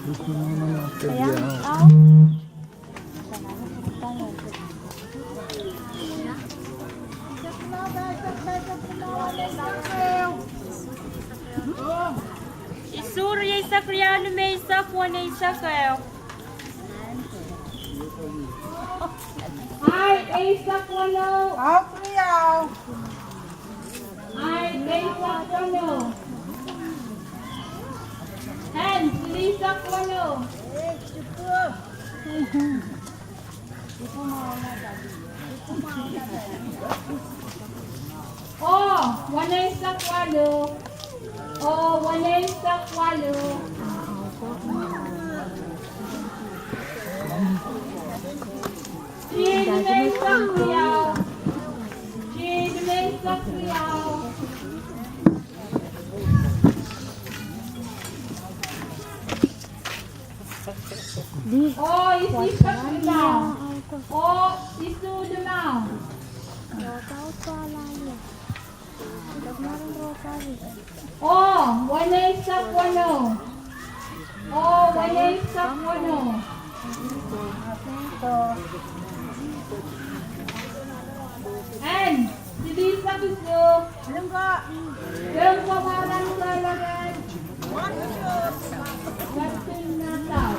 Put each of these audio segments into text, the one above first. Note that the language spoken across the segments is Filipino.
Gusto mo naman natin Kaya, yan. Isurya isakriano may isakwa na isakayo. Ay, isakwa no. Ay, isakwa no. Hand, isakwa no. Oh, wala isakwa no. Oh, wala isakwa no. Cheese may sakriyaw. Cheese may sakriyaw. Oh, isisak mo. Oh, isuod mo. Oh, wala isakwa no. Oh, wala isakwa no. And, hindi sa gusto. Yung pamarang talagan. Gusto na tao.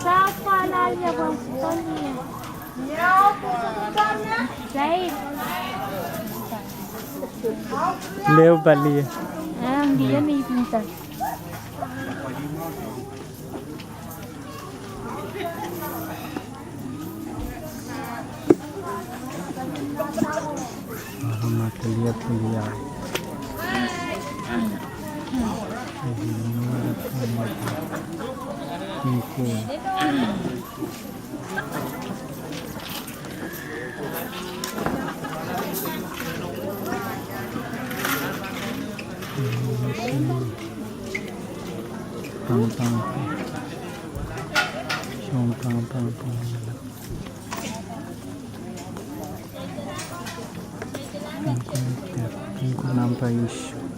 Sa paalala niya bang puton niya? Zaid. Leo Bali. Hindi yan may pintas. Ako mataliat niya. Iko. Pang. Pang. Nampak isu.